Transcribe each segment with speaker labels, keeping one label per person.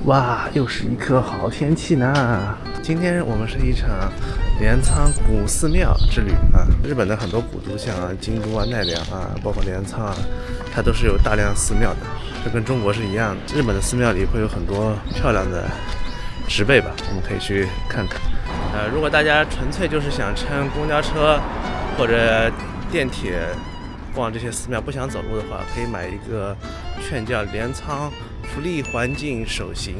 Speaker 1: 哇，又是一颗好天气呢！今天我们是一场镰仓古寺庙之旅啊。日本的很多古都，像京都啊、奈良啊，包括镰仓啊，它都是有大量寺庙的，这跟中国是一样的。日本的寺庙里会有很多漂亮的植被吧，我们可以去看看。如果大家纯粹就是想乘公交车或者电铁逛这些寺庙，不想走路的话，可以买一个券叫镰仓福利环境首行，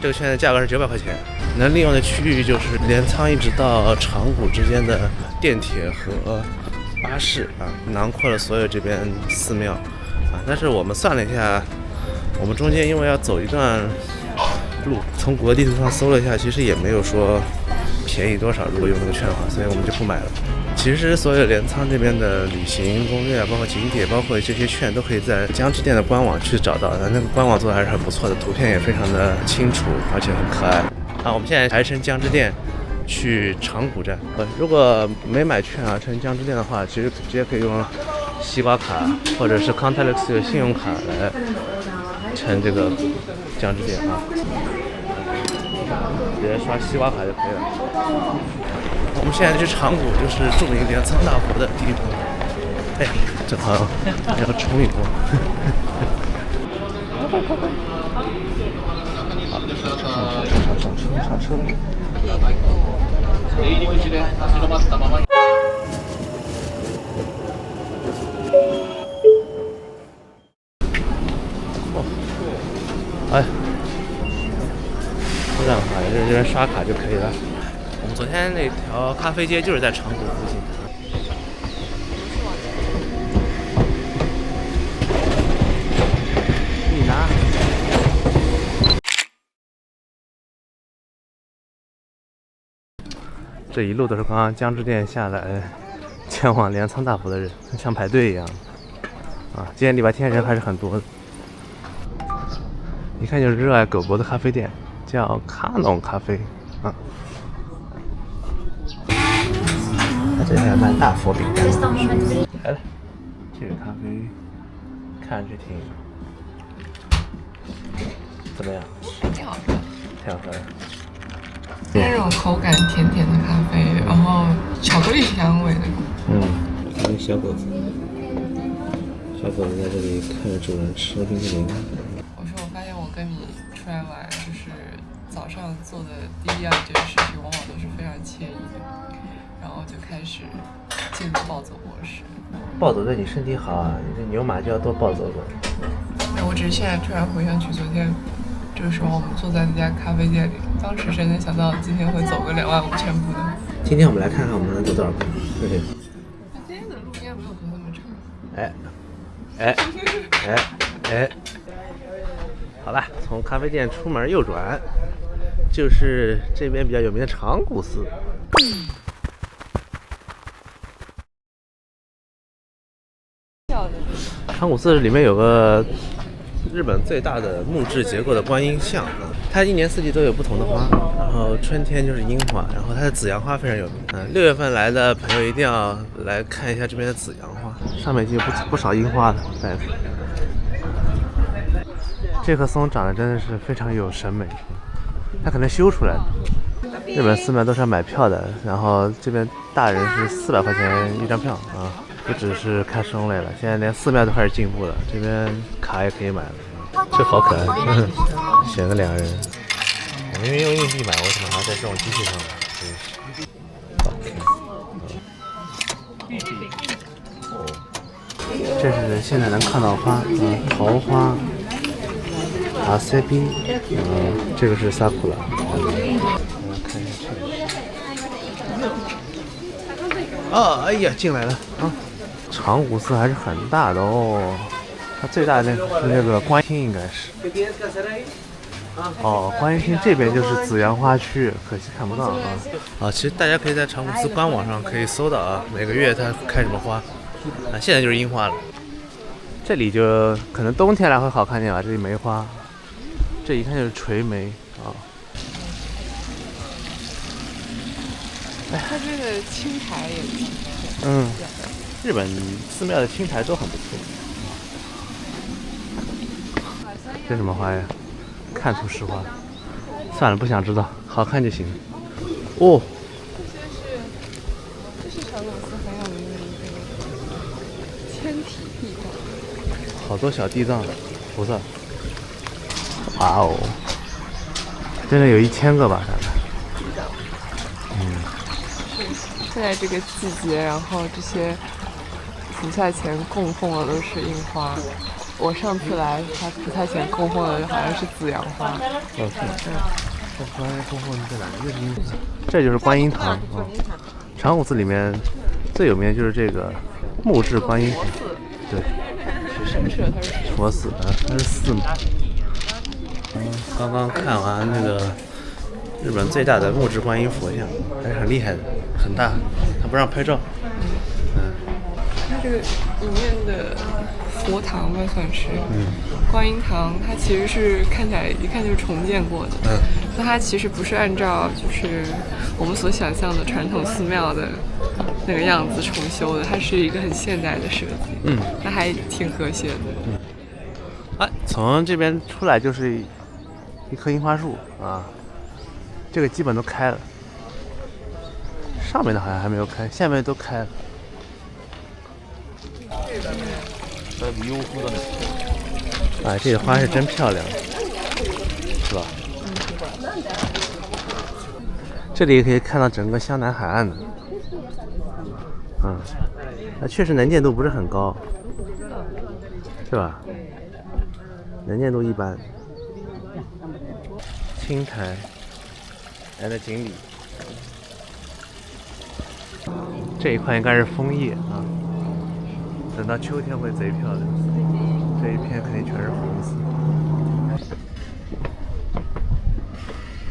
Speaker 1: 这个券的价格是900块钱，能利用的区域就是镰仓一直到长谷之间的电铁和巴士啊，囊括了所有这边寺庙啊。但是我们算了一下，我们中间因为要走一段路，从谷歌地图上搜了一下，其实也没有说便宜多少，如果用那个券的话，所以我们就不买了。其实所有镰仓这边的旅行攻略啊，包括景点，包括这些券，都可以在江之电的官网去找到的。那个官网做的还是很不错的，图片也非常的清楚，而且很可爱。啊，我们现在还乘江之电去长谷站。如果没买券啊，乘江之电的话，其实直接可以用西瓜卡或者是 Contactless 的信用卡来乘这个江之电啊，直接刷西瓜卡就可以了。我们现在去长谷，就是著名镰仓大佛的地方。哎呀，正好要冲一波。上车。哦，哎，不然的话，这边刷卡就可以了。我们昨天那条咖啡街就是在长谷附近。你拿。这一路都是刚刚江之电下来前往镰仓大佛的人，像排队一样。啊，今天礼拜天人还是很多的。一看就是热爱狗狗的咖啡店，叫卡农咖啡啊。他这还卖大佛饼干。来了，这个咖啡看上去怎么样？
Speaker 2: 挺好喝，
Speaker 1: 挺好喝的。
Speaker 2: 那种口感甜甜的咖啡，然后巧克力香味的。
Speaker 1: 一个小狗子，在这里看着主人吃冰淇淋。
Speaker 2: 我发现我跟你出来玩，就是早上做的第一件事情，往往都是非常惬意的，然后就开始进入暴走模式。
Speaker 1: 暴走对你身体好啊，你这牛马就要多暴走走。
Speaker 2: 我只是现在突然回想起昨天这个时候我们坐在那家咖啡店里，当时谁能想到今天会走个25000步呢？今
Speaker 1: 天我们来看看我们能走多少步。对。
Speaker 2: 今天的路应该没有走那么长。
Speaker 1: 好吧，从咖啡店出门右转，就是这边比较有名的长谷寺。长谷寺里面有个日本最大的木质结构的观音像，它一年四季都有不同的花，然后春天就是樱花，然后它的紫阳花非常有名。6月份来的朋友一定要来看一下这边的紫阳花，上面已经有不少樱花了。这棵松长得真的是非常有审美，它可能修出来的。日本寺庙都是要买票的，然后这边大人是400块钱一张票啊，不只是开松类了，现在连寺庙都开始进步了，这边卡也可以买了。这好可爱，选个2人。我明明用硬币买，为什么还要在这种机器上买？这是现在能看到花，桃花。ACB，这个是sakura。看一下这个。哎呀，进来了啊！长谷寺还是很大的哦，它最大的是那个观音，应该是。观音厅这边就是紫阳花区，可惜看不到啊。其实大家可以在长谷寺官网上可以搜到啊，每个月它开什么花。现在就是樱花了。这里就可能冬天来会好看点吧，这里梅花。这一看就是垂梅啊！
Speaker 2: 它这个青苔也不
Speaker 1: 错。日本寺庙的青苔都很不错。这什么花呀？看图石花。算了，不想知道，好看就行。哦，
Speaker 2: 这是长果寺很有名的一个千体地藏，
Speaker 1: 好多小地藏菩萨。哇哦，真的有1000个吧？大概。
Speaker 2: 现在这个季节，然后这些菩萨前供奉的都是樱花。我上次来，他菩萨前供奉的好像是紫阳花。
Speaker 1: 哦，是。这观音供奉在哪里？这就是观音堂啊。长谷寺里面最有名的就是这个木质观音堂。对。
Speaker 2: 是神社，它是
Speaker 1: 佛寺啊，它是寺嘛。刚刚看完那个日本最大的木质观音佛像，还是很厉害的，很大，它不让拍照。
Speaker 2: 它这个里面的佛堂吧，算是，观音堂，它其实是看起来一看就是重建过的，那它其实不是按照就是我们所想象的传统寺庙的那个样子重修的，它是一个很现代的设计，那还挺和谐的。
Speaker 1: 哎，从这边出来就是一棵樱花树啊，这个基本都开了，上面的好像还没有开，下面都开了。哎，这个花是真漂亮，是吧？这里可以看到整个湘南海岸的，那确实能见度不是很高，是吧？能见度一般。青苔来的锦鲤，这一块应该是枫叶啊。等到秋天会贼漂亮，这一片肯定全是红色。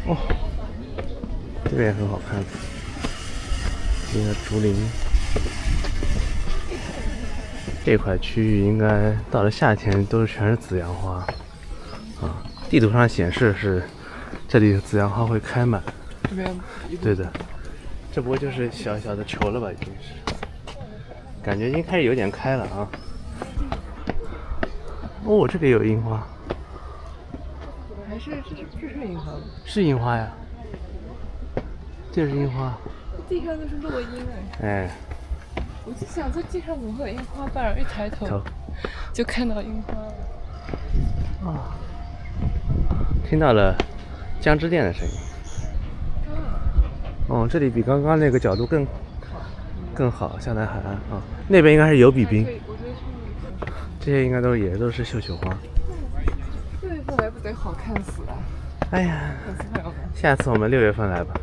Speaker 1: 哦，这边也很好看，一个竹林。这块区域应该到了夏天都是全是紫阳花啊，地图上显示是这里紫阳花会开满。
Speaker 2: 这边
Speaker 1: 对的，这不过就是小小的球了吧，已经是。感觉已经开始有点开了啊！哦，这里有樱花，
Speaker 2: 还是这是樱花吗？
Speaker 1: 是樱花呀，这是樱花。
Speaker 2: 地上都是落樱
Speaker 1: 哎。
Speaker 2: 我就想这地上怎么会有樱花瓣，一抬头就看到樱花了。
Speaker 1: 啊！听到了江之电的声音。哦，这里比刚刚那个角度更好，湘南海岸啊，那边应该是有比冰，这些应该也都是绣球花。
Speaker 2: 6月份来不得好看死了！
Speaker 1: 哎呀，下次我们6月份来吧。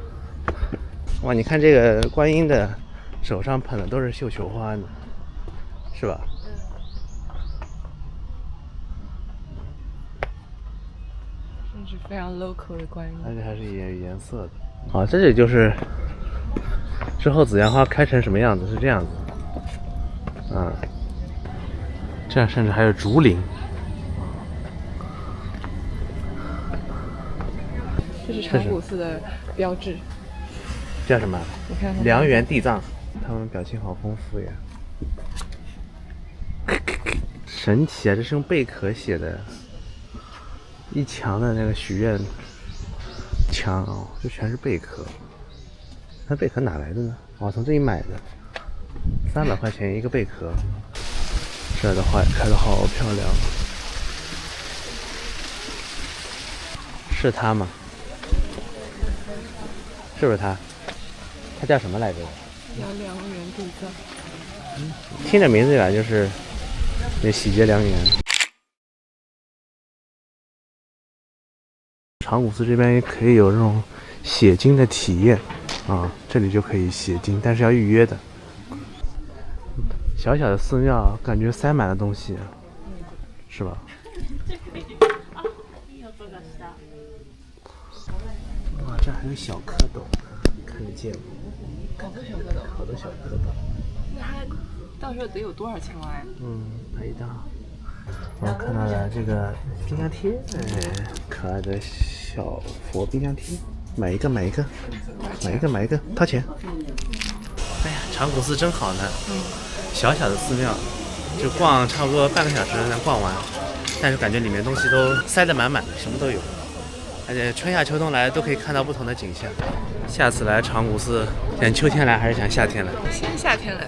Speaker 1: 哇，你看这个观音的手上捧的都是绣球花呢，是吧？
Speaker 2: 真是非常 local 的观音，
Speaker 1: 而且还是有颜色的。好，这里就是之后紫阳花开成什么样子，是这样子。这样甚至还有竹林。
Speaker 2: 这是长谷寺的标志。
Speaker 1: 叫什么？
Speaker 2: 你看
Speaker 1: 梁园地藏，他们表情好丰富呀。神奇啊！这是用贝壳写的，一墙的那个许愿墙哦，这全是贝壳。那贝壳哪来的呢？哦，从这里买的，300块钱一个贝壳。这儿的花也开得好漂亮，是它吗？是不是它？它叫什么来着？
Speaker 2: 梁园地藏。
Speaker 1: 听着名字吧，就是那喜结良缘。长谷寺这边也可以有这种写经的体验啊，这里就可以写经，但是要预约的。小小的寺庙，感觉塞满了东西，是吧？哇，这还有小蝌蚪，看得见吗？
Speaker 2: 好多小蝌蚪，
Speaker 1: 好多小蝌蚪。
Speaker 2: 那它到时候得有多少青蛙呀？
Speaker 1: 拍一张。我看到了这个冰箱贴，哎，可爱的小佛冰箱贴，买一个，掏钱。哎呀，长谷寺真好呢。小小的寺庙，就逛差不多半个小时能逛完，但是感觉里面东西都塞得满满的，什么都有。而且春夏秋冬来都可以看到不同的景象。下次来长谷寺，想秋天来还是想夏天来？
Speaker 2: 先夏天来。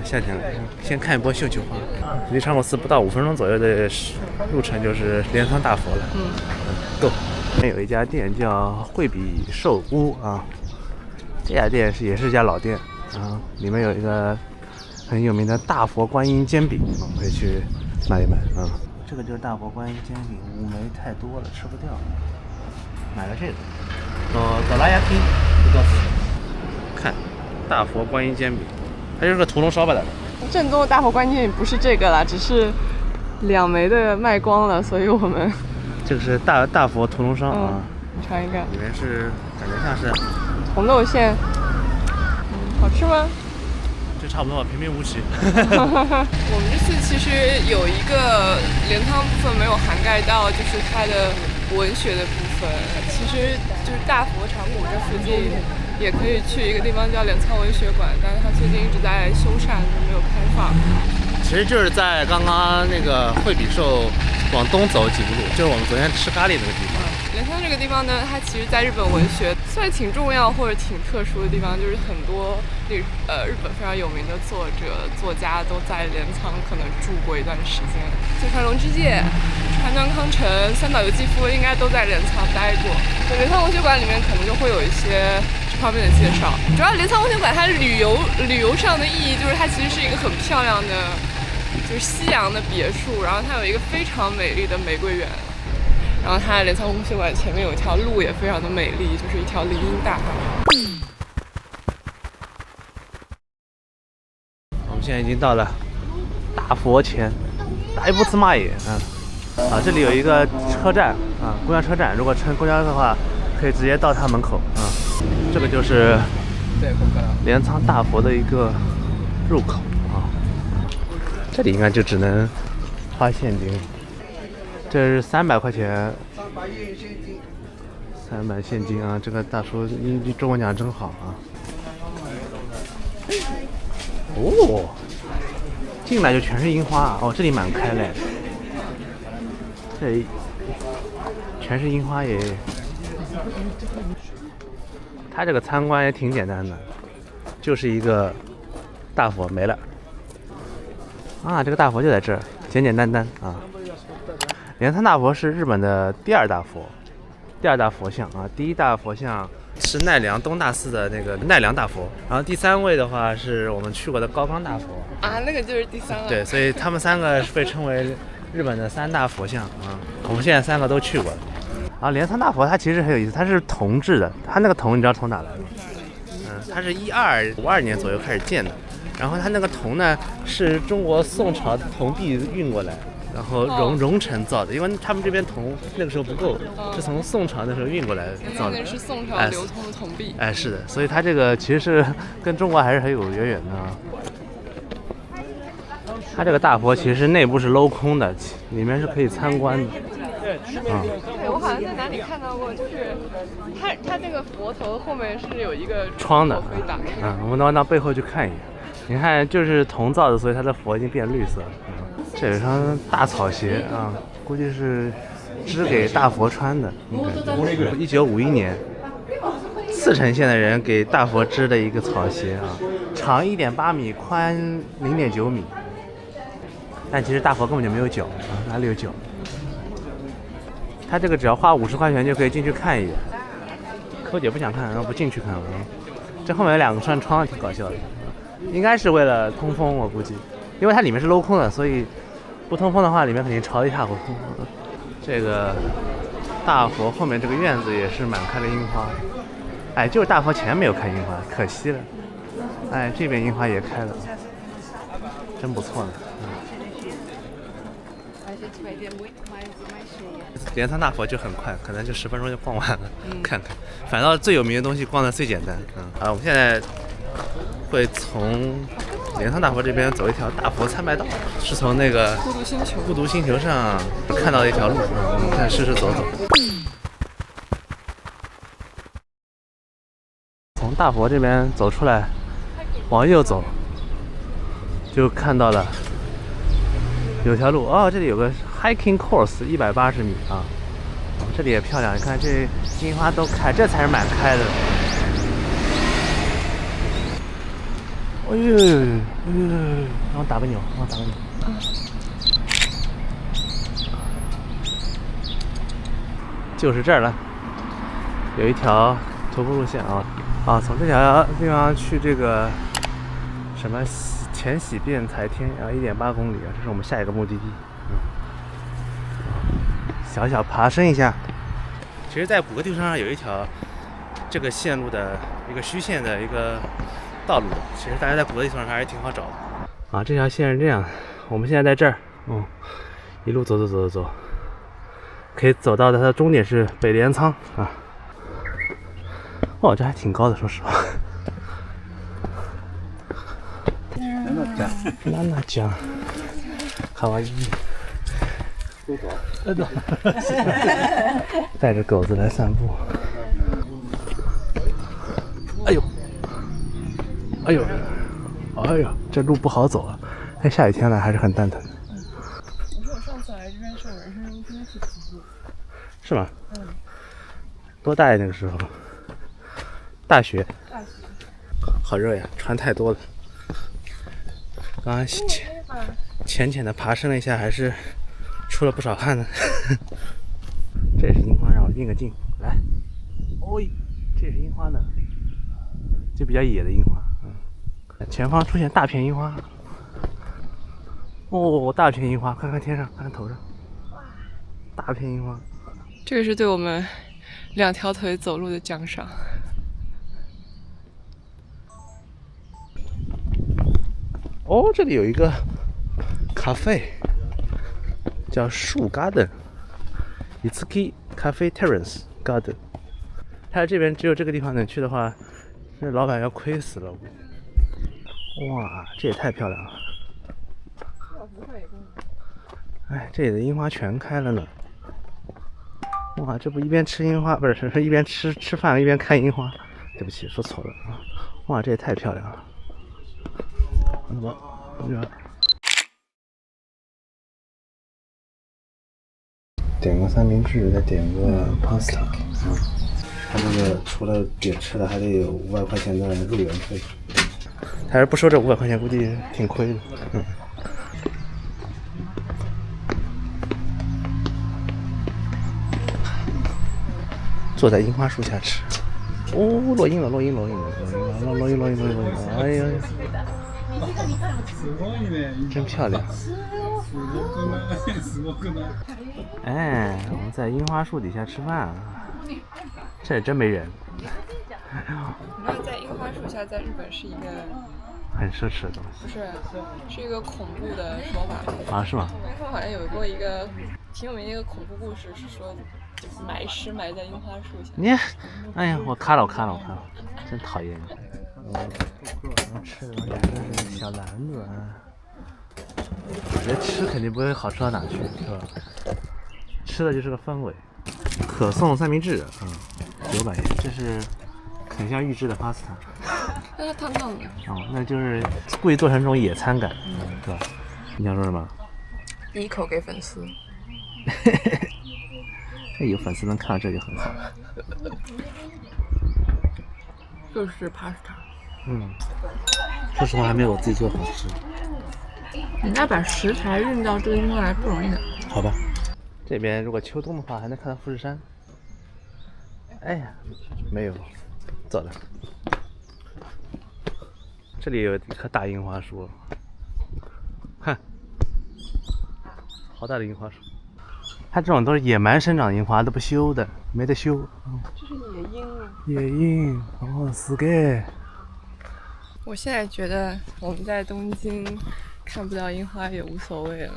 Speaker 1: 夏天来，先看一波绣球花。离长谷寺不到5分钟左右的路程就是镰仓大佛了。够。有一家店叫惠比寿屋啊，这家店也是一家老店啊，里面有一个很有名的大佛观音煎饼，我们可以去买一买啊。这个就是大佛观音煎饼，5枚太多了，吃不掉，买了这个。哆啦 A 梦，看大佛观音煎饼，它就是个屠龙烧吧的。
Speaker 2: 正宗的大佛观音煎饼不是这个啦，只是2枚的卖光了，所以我们
Speaker 1: 这个是大佛屠龙烧啊，
Speaker 2: 你尝一个，
Speaker 1: 里面是感觉像是
Speaker 2: 红豆馅，好吃吗？
Speaker 1: 就差不多吧，平平无奇。
Speaker 2: 我们这次其实有一个镰仓部分没有涵盖到，就是它的文学的部分。其实就是大佛长谷这附近也可以去一个地方叫镰仓文学馆，但是它最近一直在修缮，就没有开放。
Speaker 1: 其实就是在刚刚那个惠比寿往东走几步路，就是我们昨天吃咖喱那个地方。
Speaker 2: 镰仓这个地方呢，它其实在日本文学算挺重要或者挺特殊的地方，就是很多日本非常有名的作者作家都在镰仓可能住过一段时间。芥川龙之介、川端康成、三岛由纪夫应该都在镰仓待过。就镰仓文学馆里面可能就会有一些这方面的介绍。主要镰仓文学馆它旅游上的意义就是它其实是一个很漂亮的，就是西洋的别墅，然后它有一个非常美丽的玫瑰园。然后它镰仓文学馆前面有一条路也非常的美丽，就是一条林荫大道。
Speaker 1: 我们现在已经到了大佛前，大仏前这里有一个车站啊，公交车站，如果乘公交的话，可以直接到它门口啊。这个就是镰仓大佛的一个入口啊，这里应该就只能花现金。这是300块钱，300现金啊！这个大叔中文讲真好啊！哦，进来就全是樱花啊！哦，这里蛮开嘞，这里全是樱花耶。他这个参观也挺简单的，就是一个大佛没了啊！这个大佛就在这儿，简简单单啊。镰仓大佛是日本的第二大佛像啊，第一大佛像是奈良东大寺的那个奈良大佛，然后第3位的话是我们去过的高冈大佛
Speaker 2: 啊，那个就是第3位。
Speaker 1: 对，所以他们3个被称为日本的3大佛像啊。我们现在3个都去过了。然后镰仓大佛它其实很有意思，它是铜制的，它那个铜你知道从哪来的吗？它是1252年左右开始建的，然后它那个铜呢是中国宋朝的铜币运过来。然后熔成造的，因为他们这边铜那个时候不够，是从宋朝那时候运过来造的。
Speaker 2: 那是宋朝流通的铜币。
Speaker 1: 是的，所以它这个其实是跟中国还是很有渊源的啊。它这个大佛其实内部是镂空的，里面是可以参观的。
Speaker 2: 对，我好像在哪里看到过，就是它这个佛头后面是有一个
Speaker 1: 窗的，
Speaker 2: 可以打开。
Speaker 1: 我们到背后去看一眼。你看，就是铜造的，所以它的佛已经变绿色了。这有双大草鞋啊，估计是织给大佛穿的。1951年，4城县的人给大佛织的一个草鞋啊，长1.8米，宽0.9米。但其实大佛根本就没有脚啊，哪里有脚？他这个只要花50块钱就可以进去看一眼。柯姐不想看，然后不进去看了啊。这后面有2个扇窗，挺搞笑的，应该是为了通风，我估计，因为它里面是镂空的，所以不通风的话，里面肯定潮得一塌糊涂。这个大佛后面这个院子也是满开了樱花，就是大佛前没有开樱花，可惜了。这边樱花也开了，真不错呢。镰仓大佛就很快，可能就10分钟就逛完了。看看，反倒最有名的东西逛的最简单。我们现在会从镰仓大佛这边走一条大佛参拜道，是从那个孤独星球上看到的一条路，我们看试试走走。从大佛这边走出来，往右走，就看到了有条路这里有个 hiking course 180米啊，这里也漂亮，你看这樱花都开，这才是满开的。哎呦，让我打个扭，就是这儿了，有一条徒步路线啊，从这条地方去这个什么前喜变才天，然后1.8公里啊，这是我们下一个目的地。小小爬升一下。其实，在谷歌地图上有一条这个线路的一个虚线的一个道路的，其实大家在谷歌地图上还是挺好找的。啊，这条线是这样，我们现在在这儿，一路走，可以走到它的终点是北镰仓啊。这还挺高的，说实话。娜娜酱，卡哇伊。带着狗子来散步。哎呦，这路不好走啊！下雨天了还是很蛋疼的。
Speaker 2: 我上次来这边是我人生中第一次徒步。
Speaker 1: 是吗？多大呀那个时候？大学。好热呀，穿太多了。刚刚浅的爬升了一下，还是出了不少汗呢。这是樱花，让我定个镜来。这是樱花呢，就比较野的樱花。前方出现大片樱花。大片樱花，看看天上，看看头上，大片樱花。
Speaker 2: 这个是对我们2条腿走路的奖赏。
Speaker 1: 这里有一个咖啡，叫树 Garden。Itsuki Cafe Terrace Garden。它这边只有这个地方能去的话，那老板要亏死了。哇，这也太漂亮了！这里的樱花全开了呢。哇，这不一边吃樱花，不是一边吃饭一边看樱花。对不起，说错了啊！哇，这也太漂亮了。点个三明治，再点个 pasta。他这个除了点吃的，还得有500块钱的入园费。他要不收这500块钱，估计挺亏的。坐在樱花树下吃。落樱了！哎呀，真漂亮！我们在樱花树底下吃饭啊，这真没人。
Speaker 2: 你知道在樱花树下，在日本是一个
Speaker 1: 很奢侈的东西。
Speaker 2: 不是，是一个恐怖的说法。
Speaker 1: 是吗？
Speaker 2: 他好像有过一个挺有名的一个恐怖故事，是说埋尸埋在樱花树下。
Speaker 1: 我看了，真讨厌。吃的东西都是小篮子啊。我觉得吃肯定不会好吃到哪去，是吧？吃的就是个氛围。可颂三明治，900元，这是很像预制的 pasta。
Speaker 2: 那它烫烫的。
Speaker 1: 那就是故意做成这种野餐感，是吧？你想说什么？
Speaker 2: 第一口给粉丝。
Speaker 1: 有粉丝能看到这就很好。
Speaker 2: 就是 pasta。
Speaker 1: 说实话还没有我自己做好吃。
Speaker 2: 人家把食材运到这个地方来不容易的。
Speaker 1: 好吧，这边如果秋冬的话还能看到富士山。没有，走了。这里有一棵大樱花树，看，好大的樱花树。它这种都是野蛮生长的樱花，都不修的，没得修。
Speaker 2: 这是野樱吗？
Speaker 1: 野樱，是的。
Speaker 2: 我现在觉得我们在东京看不到樱花也无所谓了。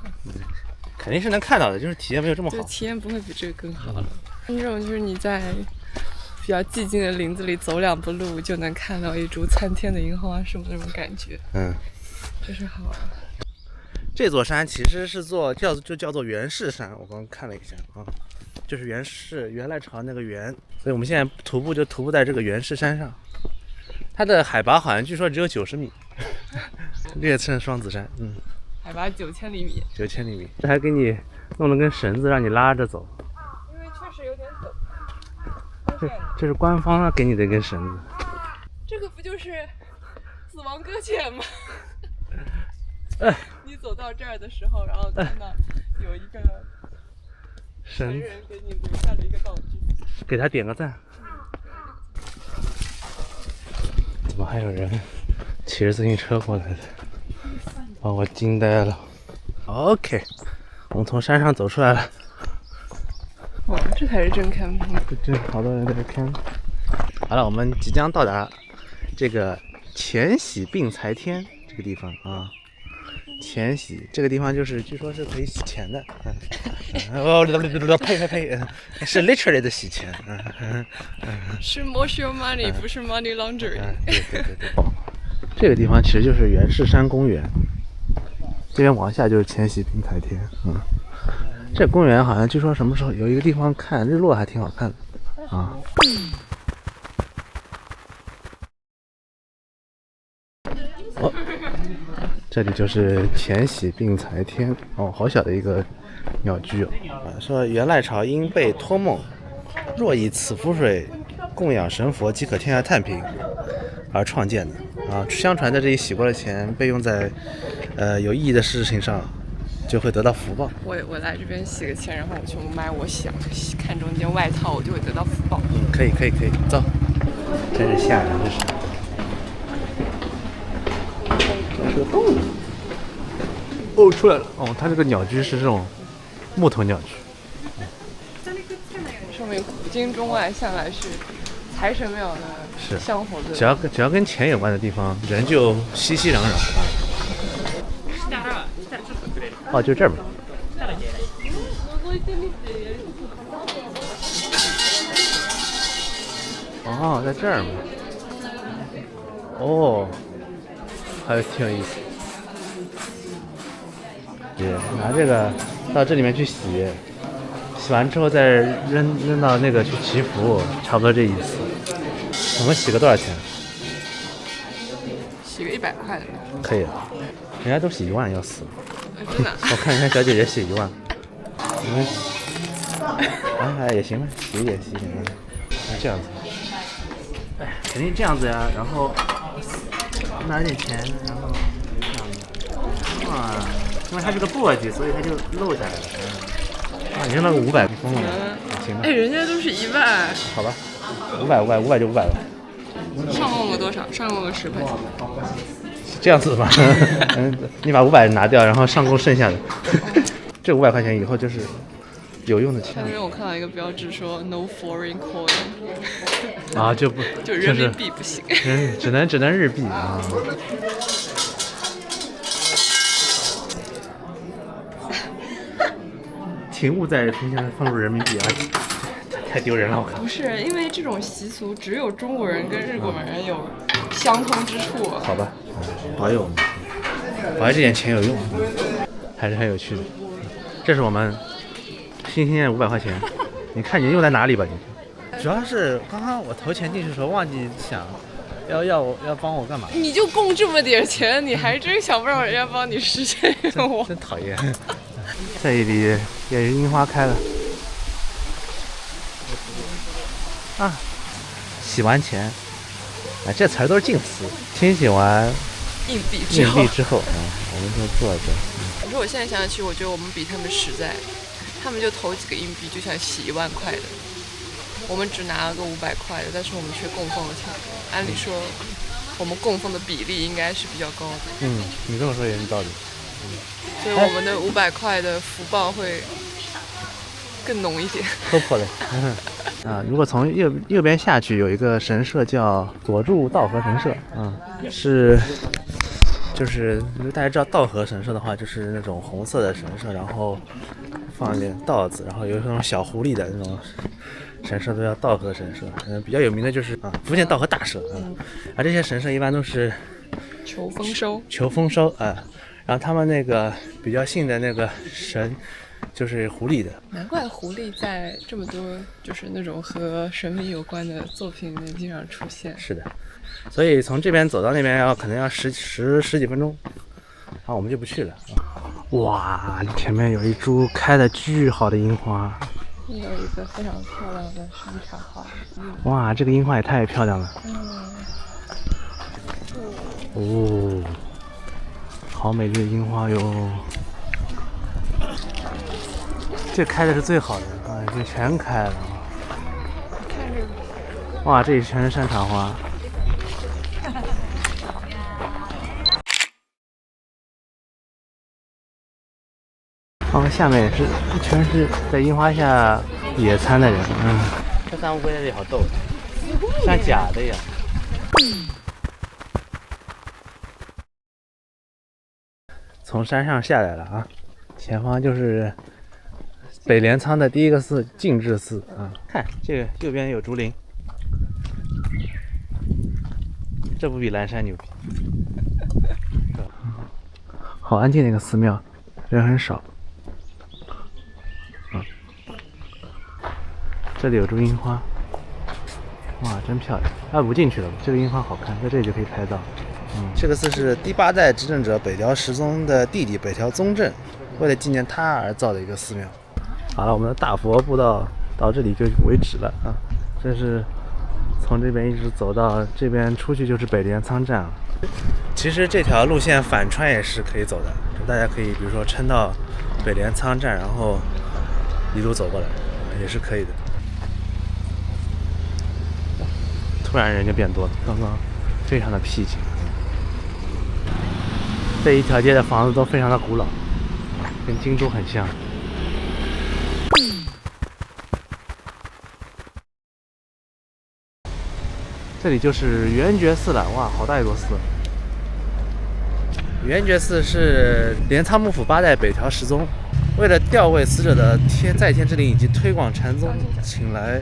Speaker 1: 肯定是能看到的，就是体验没有这么好。
Speaker 2: 就体验不会比这个更好了。那种就是你在比较寂静的林子里走2步路就能看到一株参天的樱花树那种感觉。真是好。
Speaker 1: 这座山其实是叫做源氏山，我刚刚看了一下就是源氏原来朝那个源，所以我们现在徒步在这个源氏山上。它的海拔好像据说只有90米，略称双子山。
Speaker 2: 海拔9000厘米。
Speaker 1: 9000厘米，这还给你弄了根绳子让你拉着走。
Speaker 2: 因为确实有
Speaker 1: 这是官方给你的一根绳子。
Speaker 2: 这个不就是死亡搁浅吗？你走到这儿的时候，然后看到有一个神人给你留下了一个道具，
Speaker 1: 给他点个赞。怎么还有人骑着自行车过来的？把我惊呆了。OK， 我们从山上走出来了。
Speaker 2: 哇，这才是真 camping。
Speaker 1: 这好多人在这看。好了，我们即将到达这个钱洗病财天这个地方啊。钱洗这个地方就是据说是可以洗钱的。呸，是 literally 的洗钱。
Speaker 2: 是 wash your money，不是 money laundering。
Speaker 1: 对。这个地方其实就是袁世山公园，这边往下就是钱洗病财天。这公园好像据说什么时候有一个地方看日落还挺好看的啊。这里就是钱洗病财天哦，好小的一个鸟居哦。说元赖朝因被托梦，若以此符水供养神佛，即可天下太平而创建的啊。相传在这里洗过的钱被用在有意义的事情上，就会得到福报。
Speaker 2: 我来这边洗个钱，然后我全部买我想看中一件外套，我就会得到福报。
Speaker 1: 可以，走。真是吓人，这是。这是个洞。哦，出来了。哦，它这个鸟居是这种木头鸟居。
Speaker 2: 说明古今中外向来是财神庙的香火的。
Speaker 1: 只要跟钱有关的地方，人就熙熙攘攘啊。哦，就这儿吧。哦，在这儿吗？哦，还有挺有意思。对，拿这个到这里面去洗，洗完之后再扔到那个去祈福，差不多这意思。我们洗个多少钱？
Speaker 2: 洗个100块的。
Speaker 1: 可以，人家都洗1万，要死了。
Speaker 2: 真的？
Speaker 1: 我看人家小姐姐洗1万，你们洗，也行吧，洗一点。这样子，肯定这样子呀。然后拿点钱，然后这样子。因为它是个簸箕，所以它就漏下来了。你扔了个500，疯了吗？行吧。
Speaker 2: 人家都是1万。
Speaker 1: 好吧，500就500了。
Speaker 2: 上供了多少？上供了10块钱。
Speaker 1: 这样子吧，你把500拿掉，然后上供剩下的，这500块钱以后就是有用的钱。
Speaker 2: 因为我看到一个标志说 no foreign coin，
Speaker 1: 啊，就
Speaker 2: 人民币不行，
Speaker 1: 只能日币啊。请勿在冰箱放入人民币啊！太丢人了，我靠。
Speaker 2: 不是，因为这种习俗只有中国人跟日本人有相通之处。
Speaker 1: 好吧，保佑这点钱有用，还是很有趣的。这是我们新鲜500块钱，你看你用在哪里吧？你主要是刚刚我投钱进去的时候忘记想要帮我干嘛？
Speaker 2: 你就供这么点钱，你还真想不让人家帮你实现愿望？
Speaker 1: 真讨厌。这里也是樱花开了啊！洗完钱，这词儿都是净词。清洗完
Speaker 2: 硬币
Speaker 1: 之后，我们就坐这。
Speaker 2: 可是我现在想想，其实我觉得我们比他们实在，他们就投几个硬币就想洗1万块的，我们只拿了个500块的，但是我们却供奉了挺多。按理说，我们供奉的比例应该是比较高的。
Speaker 1: 你这么说也有道理。
Speaker 2: 所以我们的500块的福报会更浓一点。
Speaker 1: 突破了。如果从右边下去有一个神社叫佐助道和神社，就是大家知道道和神社的话，就是那种红色的神社，然后放一点稻子，然后有那种小狐狸的那种神社都叫道和神社。比较有名的就是福建道和大社而这些神社一般都是
Speaker 2: 求丰收
Speaker 1: 然后他们那个比较信的那个神就是狐狸的。
Speaker 2: 难怪狐狸在这么多就是那种和神明有关的作品里面经常出现。
Speaker 1: 是的，所以从这边走到那边可能要十几分钟，我们就不去了。哇，前面有一株开的巨好的樱花，
Speaker 2: 有一个非常漂亮的山茶花。
Speaker 1: 哇，这个樱花也太漂亮了。哦，好美丽的樱花哟！这开的是最好的啊，这全开了。
Speaker 2: 看这个，
Speaker 1: 哇，这里全是山茶花。哦，下面也是全是在樱花下野餐的人。这三乌龟在这里好逗，像假的一样。从山上下来了啊，前方就是北镰仓的第一个寺净智寺啊。看这个右边有竹林，这不比蓝山牛逼？好安静的一个寺庙，人很少。这里有株樱花，哇，真漂亮！啊，不进去了，这个樱花好看，在这里就可以拍到。这个寺是第8代执政者北条时宗的弟弟北条宗正为了纪念他而造的一个寺庙。好了，我们的大佛步道到这里就为止了啊。这是从这边一直走到这边出去就是北镰仓站了。其实这条路线反穿也是可以走的，大家可以比如说撑到北镰仓站，然后一路走过来也是可以的。突然人就变多了，刚刚非常的僻静。这一条街的房子都非常的古老，跟京都很像。这里就是圆觉寺了，哇，好大一座寺！圆觉寺是镰仓幕府8代北条时宗为了吊位死者的在天之灵以及推广禅宗，请来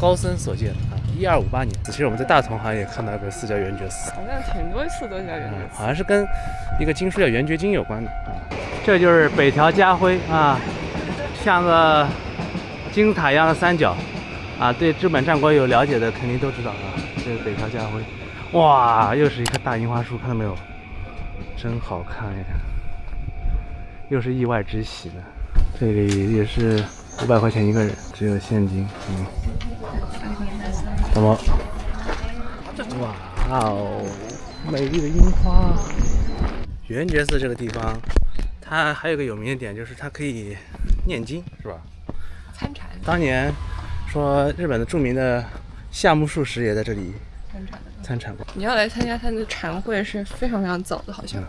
Speaker 1: 高僧所建的啊。1258年，其实我们在大同好像也看到一个寺叫圆觉寺，
Speaker 2: 好像挺多寺都叫圆觉寺，
Speaker 1: 好像是跟一个经书叫《圆觉经》有关的啊。这就是北条家辉啊，像个金字塔一样的三角啊，对日本战国有了解的肯定都知道啊。这是北条家辉，哇，又是一棵大樱花树，看到没有？真好看呀！又是意外之喜呢。这里也是500块钱一个人，只有现金。怎么？哇哦，美丽的樱花！圆觉寺这个地方，它还有个有名的点，就是它可以念经，是吧？
Speaker 2: 参禅。
Speaker 1: 当年说日本的著名的夏目漱石也在这里参禅过。
Speaker 2: 你要来参加他的禅会是非常非常早的，好像。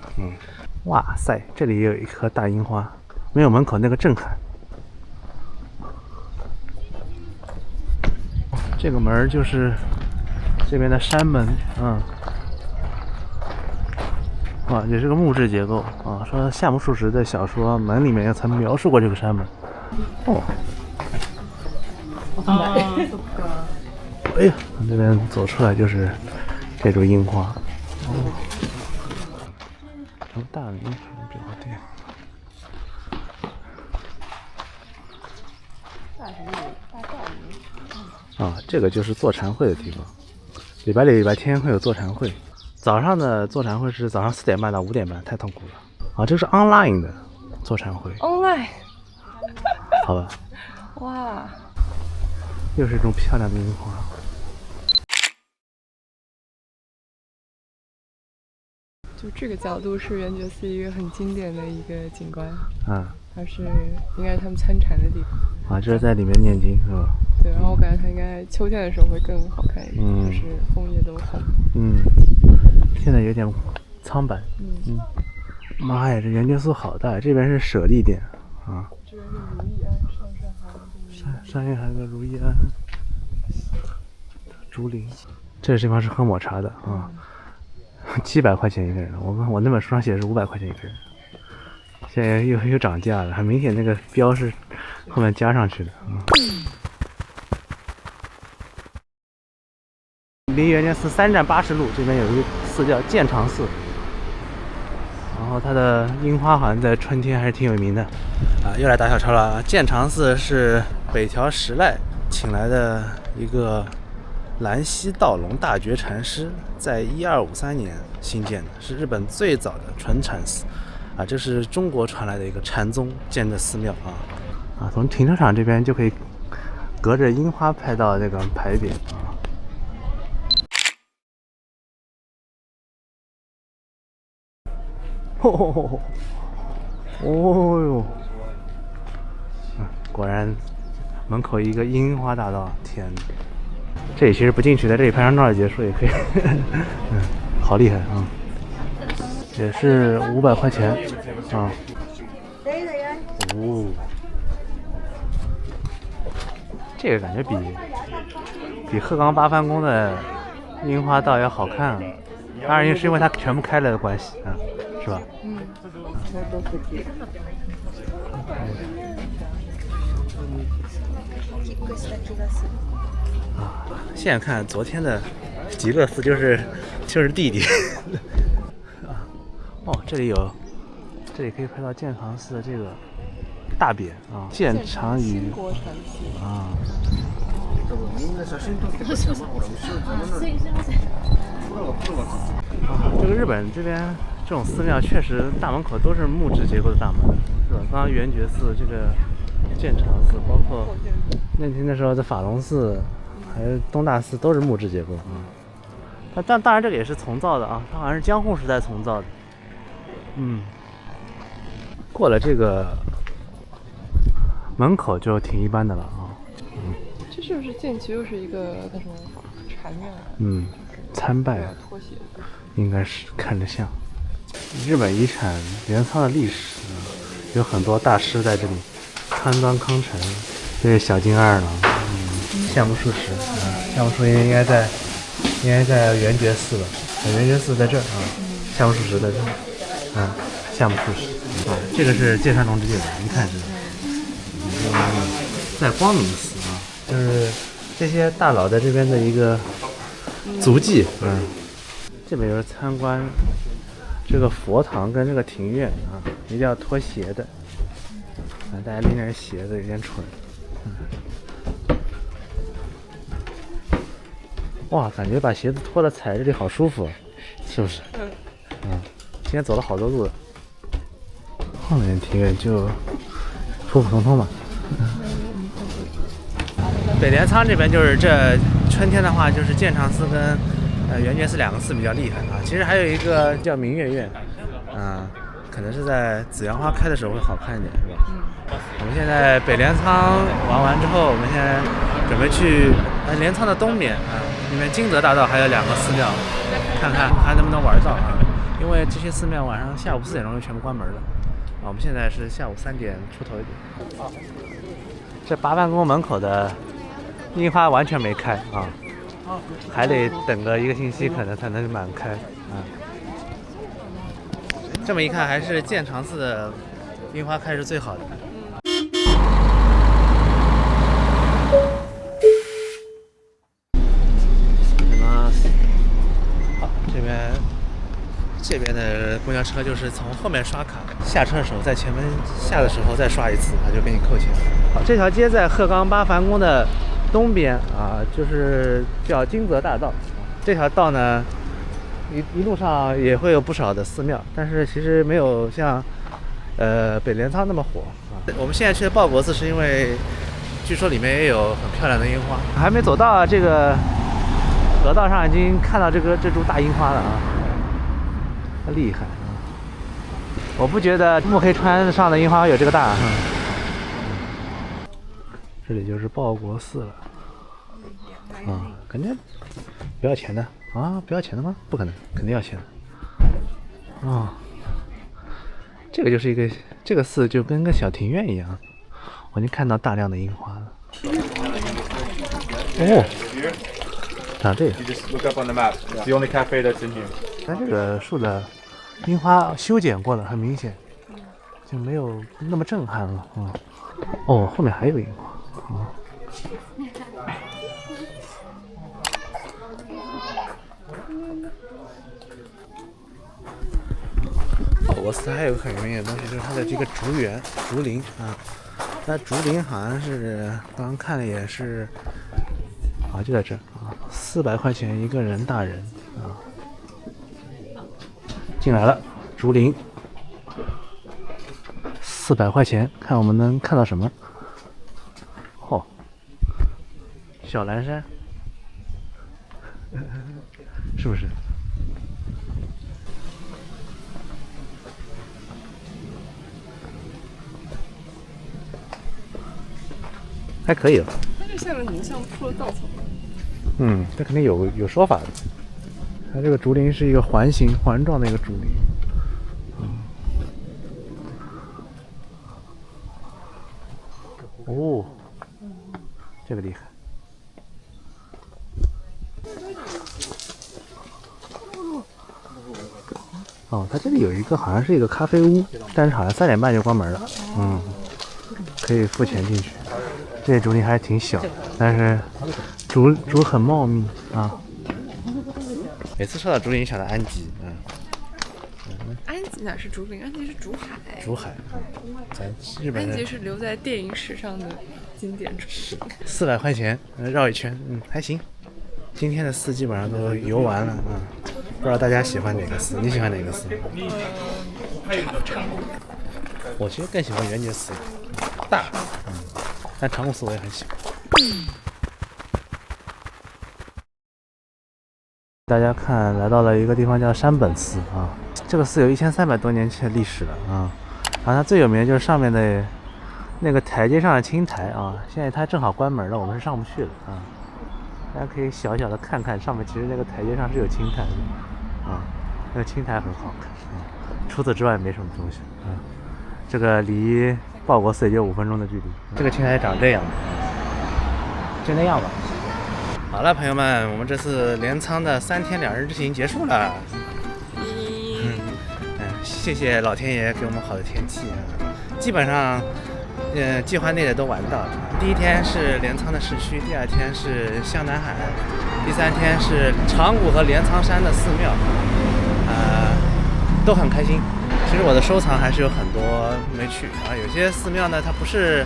Speaker 1: 哇塞，这里也有一棵大樱花，没有门口那个震撼。这个门就是这边的山门，哇，也是个木质结构啊。说夏目漱石的小说《门》里面曾描述过这个山门。哎呀，这边走出来就是这株樱花。什么大名什么表店？啊，这个就是坐禅会的地方。礼拜六、礼拜天会有坐禅会。早上的坐禅会是早上4点半到5点半，太痛苦了。啊，这是 online 的坐禅会。
Speaker 2: online。
Speaker 1: 好吧。
Speaker 2: 哇。
Speaker 1: 又是一种漂亮的樱花。
Speaker 2: 就这个角度是圆觉寺一个很经典的一个景观。它是应该是他们参禅的地方。
Speaker 1: 啊，这是在里面念经是吧？
Speaker 2: 对，然后我感觉它应该秋天的时候会更好看一点，就是枫叶都红。
Speaker 1: 现在有点苍白。妈呀，这圆觉寺好大，这边是舍利殿啊。
Speaker 2: 这边是如意庵，
Speaker 1: 上面还有个如意庵，竹林。这个地方是喝抹茶的啊，700块钱一个人。我那本书上写的是500块钱一个人，现在又涨价了，很明显那个标是后面加上去的。离圆觉寺3站80路，这边有一个寺叫建长寺，然后它的樱花好像在春天还是挺有名的。又来打小抄了啊！建长寺是北条时赖请来的一个兰溪道隆大觉禅师，在1253年兴建的，是日本最早的纯禅寺啊！这是中国传来的一个禅宗建的寺庙啊！从停车场这边就可以隔着樱花拍到这个牌匾啊。哦哟，果然门口一个樱花大道，天哪！这里其实不进去，在这里拍张照结束也可以。好厉害啊！也是500块钱啊。哦，这个感觉比鹤岗八幡宫的樱花道要好看啊。当然，是因为它全部开了的关系啊，是吧？啊，现在看昨天的极乐寺就是弟弟。啊，哦，这里可以拍到建长寺的这个大匾啊，建长于啊。这个日本这边这种寺庙确实大门口都是木质结构的大门，是吧？刚刚圆觉寺、这个建长寺，包括那天的时候在法隆寺，还有东大寺都是木质结构啊。但当然这个也是重造的啊，它好像是江户时代重造的。过了这个门口就挺一般的了啊。
Speaker 2: 这是不是剑崎又是一个那种禅庙？
Speaker 1: 参拜
Speaker 2: 拖鞋，
Speaker 1: 应该是看着像。日本遗产镰仓的历史，有很多大师在这里，川端康成，这是小津安二郎，夏目漱石，夏目漱石应该在圆觉寺吧？圆觉寺在这儿啊，夏目漱石在这儿，夏目漱石，这个是芥川龙之介的，一看是，在光明寺啊，就是这些大佬在这边的一个足迹，这边就是参观这个佛堂跟这个庭院啊，一定要脱鞋的，大家拎着鞋子有点蠢，哇，感觉把鞋子脱了踩这里好舒服，是不是？今天走了好多路了，后面庭院就普普通通吧。北镰仓这边就是这春天的话，就是建长寺跟圆觉寺2个寺比较厉害啊。其实还有一个叫明月院，可能是在紫阳花开的时候会好看一点，是吧？我们现在北镰仓玩完之后，我们现在准备去镰仓的东边那边金泽大道还有2个寺庙，看看还能不能玩到啊。因为这些寺庙晚上下午4点钟就全部关门了我们现在是下午3点出头一点。这八幡宫门口的樱花完全没开啊，还得等个1个星期可能才能满开这么一看，还是建长寺的樱花开是最好的。好，这边的公交车就是从后面刷卡，下车的时候在前门下的时候再刷一次，他就给你扣钱。好，这条街在鹤岗八幡宫的东边就是叫金泽大道。这条道呢，一路上也会有不少的寺庙，但是其实没有像北镰仓那么火我们现在去的报国寺是因为据说里面也有很漂亮的樱花，还没走到这个河道上已经看到这株大樱花了厉害我不觉得木黑川上的樱花有这个大这里就是报国寺了感觉不要钱的不要钱的吗？不可能，肯定要钱的这个就是这个寺就跟个小庭院一样，我已经看到大量的樱花了长这个它这个树的樱花修剪过了，很明显就没有那么震撼了后面还有樱花报国寺还有个很有名的东西，就是它的这个竹林那竹林好像是刚刚看了也是就在这400块钱一个人，大人进来了，竹林400块钱，看我们能看到什么小蓝山，是不是？还可以了。
Speaker 2: 它这下面怎么像铺了稻草？
Speaker 1: 这肯定有说法的。它这个竹林是一个环状的一个竹林。哦，这个厉害。哦，它这里有一个好像是一个咖啡屋，但是好像3点半就关门了。可以付钱进去。这些竹林还是挺小的，但是竹很茂密啊。每次说到竹林，想到安吉，
Speaker 2: 安吉哪是竹林？安吉是竹海。
Speaker 1: 竹海，咱日本人。
Speaker 2: 安吉是留在电影史上的经典竹林。
Speaker 1: 400块钱，绕一圈，还行。今天的寺基本上都游完了啊，不知道大家喜欢哪个寺？你喜欢哪个寺？我其实更喜欢圆觉寺，大，但长谷寺我也很喜欢。大家看，来到了一个地方叫山本寺啊，这个寺有1300多年的历史了啊。然后它最有名的就是上面的那个台阶上的青苔啊，现在它正好关门了，我们是上不去的啊。大家可以小小的看看上面，其实那个台阶上是有青苔的啊，那个青苔很好看啊。除此之外没什么东西啊。这个离报国寺也就5分钟的距离。这个青苔长这样，就那样吧。好了，朋友们，我们这次镰仓的3天2日之行结束了。谢谢老天爷给我们好的天气啊，基本上，计划内的都玩到了。第1天是镰仓的市区，第2天是湘南海，第3天是长谷和镰仓山的寺庙，都很开心。其实我的收藏还是有很多没去啊，有些寺庙呢，它不是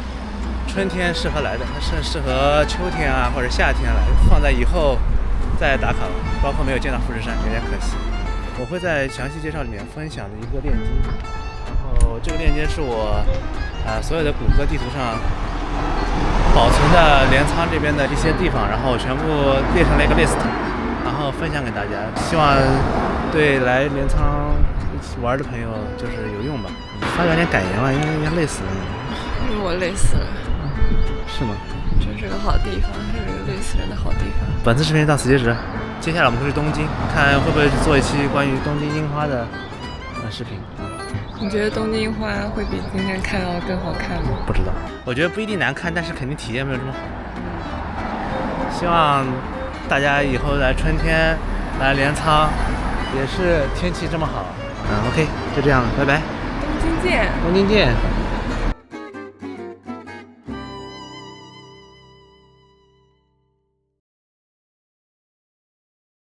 Speaker 1: 春天适合来的，它是适合秋天啊或者夏天来，放在以后再打卡，包括没有见到富士山，有点可惜。我会在详细介绍里面分享的一个链接，然后这个链接是我所有的谷歌地图上保存的镰仓这边的一些地方，然后全部列成了一个 list， 然后分享给大家，希望对来镰仓一起玩的朋友就是有用吧。发表点感言吧，因为累死了。
Speaker 2: 因为我累死了。
Speaker 1: 是吗？
Speaker 2: 这是个好地方，是个累死人的好地方。
Speaker 1: 本次视频到此截止，接下来我们会去东京，看会不会做一期关于东京樱花的视频。
Speaker 2: 你觉得东京樱花会比今天看到的更好看吗？
Speaker 1: 不知道，我觉得不一定难看，但是肯定体验没有这么好。希望大家以后来春天来镰仓也是天气这么好。OK， 就这样了，拜拜。
Speaker 2: 东京见。
Speaker 1: 东京见。